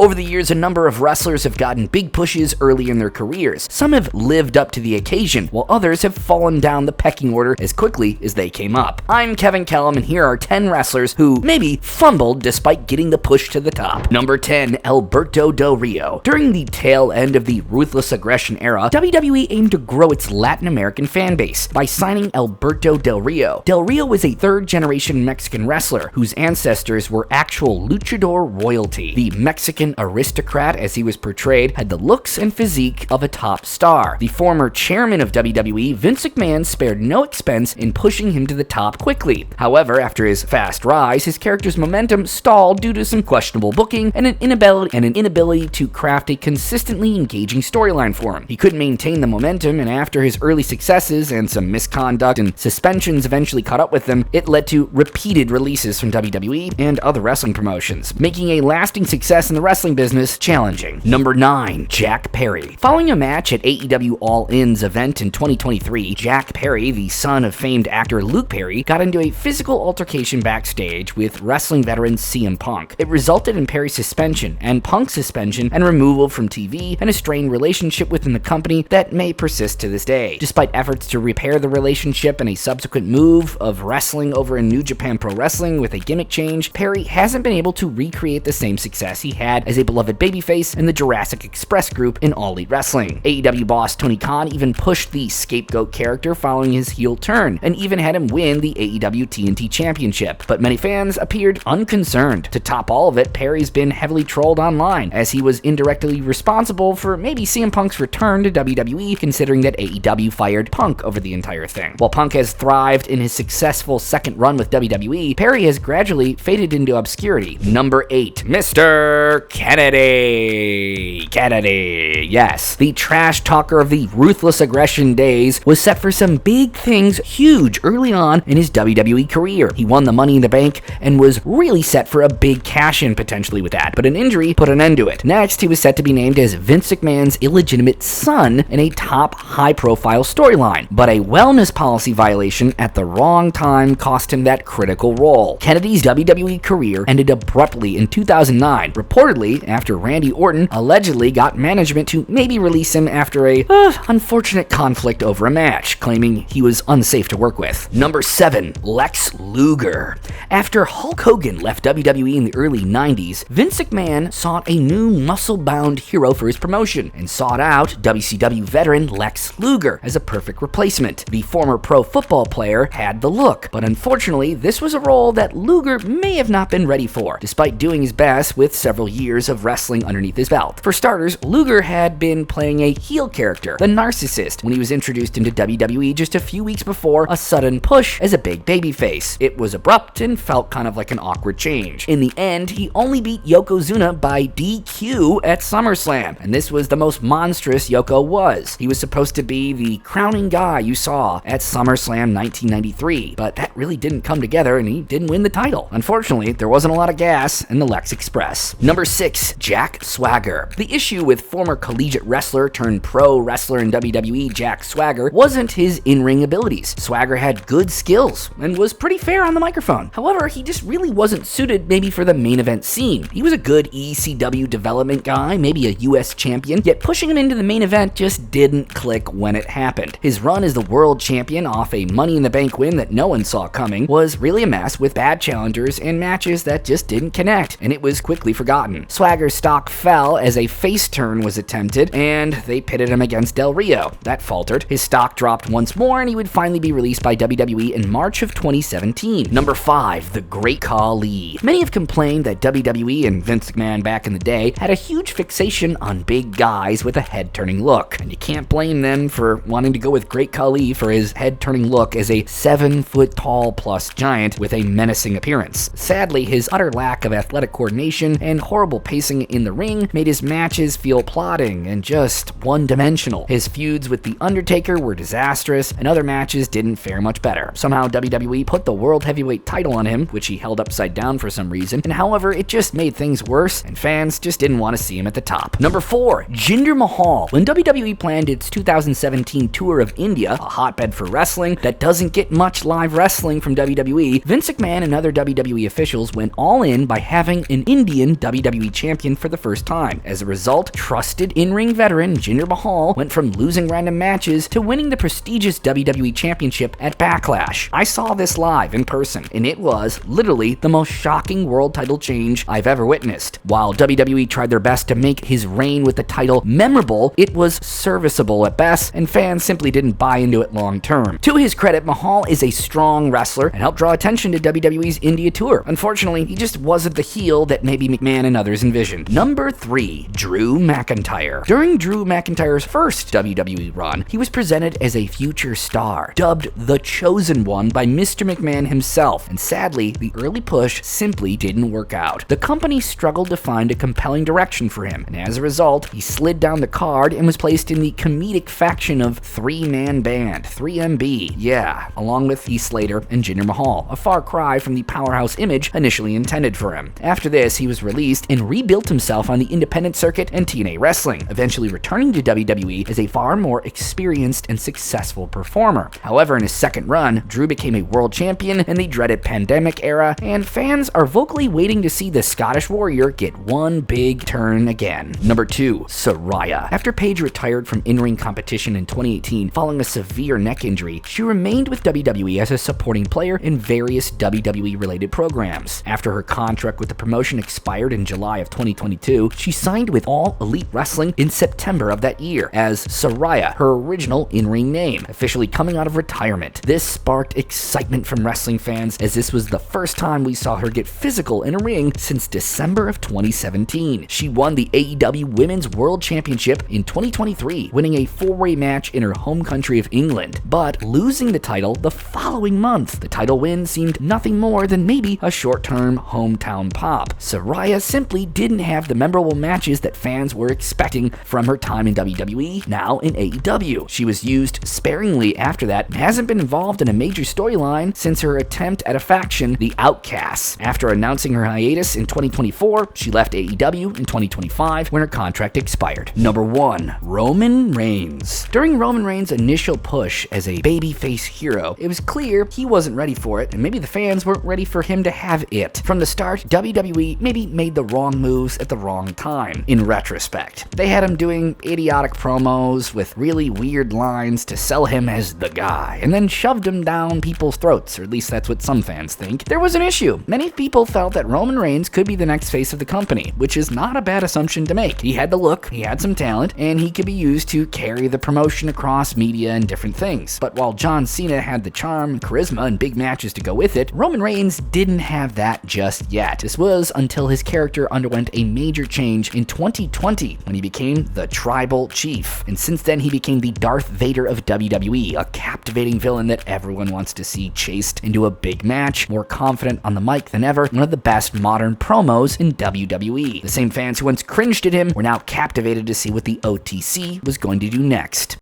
Over the years, a number of wrestlers have gotten big pushes early in their careers. Some have lived up to the occasion, while others have fallen down the pecking order as quickly as they came up. I'm Kevin Kellum, and here are 10 wrestlers who maybe fumbled despite getting the push to the top. Number 10, Alberto Del Rio. During the tail end of the Ruthless Aggression era, WWE aimed to grow its Latin American fan base by signing Alberto Del Rio. Del Rio was a third-generation Mexican wrestler whose ancestors were actual luchador royalty. The Mexican aristocrat, as he was portrayed, had the looks and physique of a top star. The former chairman of WWE, Vince McMahon, spared no expense in pushing him to the top quickly. However, after his fast rise, his character's momentum stalled due to some questionable booking and an inability to craft a consistently engaging storyline for him. He couldn't maintain the momentum, and after his early successes and some misconduct and suspensions eventually caught up with him, it led to repeated releases from WWE and other wrestling promotions, making a lasting success in the wrestling business challenging. Number 9, Jack Perry. Following a match at AEW All-In's event in 2023, Jack Perry, the son of famed actor Luke Perry, got into a physical altercation backstage with wrestling veteran CM Punk. It resulted in Perry's suspension and Punk's suspension and removal from TV, and a strained relationship within the company that may persist to this day. Despite efforts to repair the relationship and a subsequent move of wrestling over in New Japan Pro Wrestling with a gimmick change, Perry hasn't been able to recreate the same success he had as a beloved babyface in the Jurassic Express group in All Elite Wrestling. AEW boss Tony Khan even pushed the scapegoat character following his heel turn, and even had him win the AEW TNT Championship, but many fans appeared unconcerned. To top all of it, Perry's been heavily trolled online, as he was indirectly responsible for maybe CM Punk's return to WWE, considering that AEW fired Punk over the entire thing. While Punk has thrived in his successful second run with WWE, Perry has gradually faded into obscurity. Number 8, Mr. Kennedy. Yes, the trash talker of the Ruthless Aggression days was set for some big things huge early on in his WWE career. He won the Money in the Bank and was really set for a big cash-in potentially with that, but an injury put an end to it. Next, he was set to be named as Vince McMahon's illegitimate son in a top high-profile storyline, but a wellness policy violation at the wrong time cost him that critical role. Kennedy's WWE career ended abruptly in 2009, reportedly after Randy Orton allegedly got management to maybe release him after a unfortunate conflict over a match, claiming he was unsafe to work with. Number 7, Lex Luger. After Hulk Hogan left WWE in the early 90s, Vince McMahon sought a new muscle-bound hero for his promotion and sought out WCW veteran Lex Luger as a perfect replacement. The former pro football player had the look, but unfortunately, this was a role that Luger may have not been ready for, despite doing his best with several years of wrestling underneath his belt. For starters, Luger had been playing a heel character, the Narcissist, when he was introduced into WWE just a few weeks before a sudden push as a big babyface. It was abrupt and felt kind of like an awkward change. In the end, he only beat Yokozuna by DQ at SummerSlam, and this was the most monstrous Yoko was. He was supposed to be the crowning guy you saw at SummerSlam 1993, but that really didn't come together and he didn't win the title. Unfortunately, there wasn't a lot of gas in the Lex Express. Number 6, Jack Swagger. The issue with former collegiate wrestler turned pro wrestler in WWE Jack Swagger wasn't his in-ring abilities. Swagger had good skills and was pretty fair on the microphone. However, he just really wasn't suited maybe for the main event scene. He was a good ECW development guy, maybe a US champion, yet pushing him into the main event just didn't click when it happened. His run as the world champion off a Money in the Bank win that no one saw coming was really a mess, with bad challengers and matches that just didn't connect, and it was quickly forgotten. Swagger's stock fell as a face turn was attempted, and they pitted him against Del Rio. That faltered. His stock dropped once more, and he would finally be released by WWE in March of 2017. Number 5, the Great Khali. Many have complained that WWE and Vince McMahon back in the day had a huge fixation on big guys with a head-turning look, and you can't blame them for wanting to go with Great Khali for his head-turning look as a 7-foot-tall plus giant with a menacing appearance. Sadly, his utter lack of athletic coordination and horrible pacing in the ring made his matches feel plodding and just one-dimensional. His feuds with The Undertaker were disastrous, and other matches didn't fare much better. Somehow, WWE put the World Heavyweight title on him, which he held upside down for some reason, and however, it just made things worse, and fans just didn't want to see him at the top. Number 4, Jinder Mahal. When WWE planned its 2017 tour of India, a hotbed for wrestling that doesn't get much live wrestling from WWE, Vince McMahon and other WWE officials went all in by having an Indian WWE WWE champion for the first time. As a result, trusted in-ring veteran Jinder Mahal went from losing random matches to winning the prestigious WWE championship at Backlash. I saw this live in person, and it was literally the most shocking world title change I've ever witnessed. While WWE tried their best to make his reign with the title memorable, it was serviceable at best, and fans simply didn't buy into it long term. To his credit, Mahal is a strong wrestler and helped draw attention to WWE's India tour. Unfortunately, he just wasn't the heel that maybe McMahon and others envisioned. Number 3, Drew McIntyre. During Drew McIntyre's first WWE run, he was presented as a future star, dubbed the Chosen One by Mr. McMahon himself, and sadly, the early push simply didn't work out. The company struggled to find a compelling direction for him, and as a result, he slid down the card and was placed in the comedic faction of three-man band, 3MB, along with Heath Slater and Jinder Mahal, a far cry from the powerhouse image initially intended for him. After this, he was released and rebuilt himself on the independent circuit and TNA Wrestling, eventually returning to WWE as a far more experienced and successful performer. However, in his second run, Drew became a world champion in the dreaded pandemic era, and fans are vocally waiting to see the Scottish Warrior get one big turn again. Number 2, Saraya. After Paige retired from in-ring competition in 2018 following a severe neck injury, she remained with WWE as a supporting player in various WWE-related programs. After her contract with the promotion expired in July of 2022, she signed with All Elite Wrestling in September of that year as Saraya, her original in-ring name, officially coming out of retirement. This sparked excitement from wrestling fans, as this was the first time we saw her get physical in a ring since December of 2017. She won the AEW Women's World Championship in 2023, winning a 4-way match in her home country of England, but losing the title the following month. The title win seemed nothing more than maybe a short-term hometown pop. Saraya simply didn't have the memorable matches that fans were expecting from her time in WWE, now in AEW. She was used sparingly after that and hasn't been involved in a major storyline since her attempt at a faction, the Outcasts. After announcing her hiatus in 2024, she left AEW in 2025 when her contract expired. Number 1, Roman Reigns. During Roman Reigns' initial push as a babyface hero, it was clear he wasn't ready for it, and maybe the fans weren't ready for him to have it. From the start, WWE maybe made the wrong moves at the wrong time, in retrospect. They had him doing idiotic promos with really weird lines to sell him as the guy, and then shoved him down people's throats, or at least that's what some fans think. There was an issue. Many people felt that Roman Reigns could be the next face of the company, which is not a bad assumption to make. He had the look, he had some talent, and he could be used to carry the promotion across media and different things. But while John Cena had the charm, charisma, and big matches to go with it, Roman Reigns didn't have that just yet. This was until his character underwent a major change in 2020 when he became the Tribal Chief. And since then, he became the Darth Vader of WWE, a captivating villain that everyone wants to see chased into a big match, more confident on the mic than ever, one of the best modern promos in WWE. The same fans who once cringed at him were now captivated to see what the OTC was going to do next.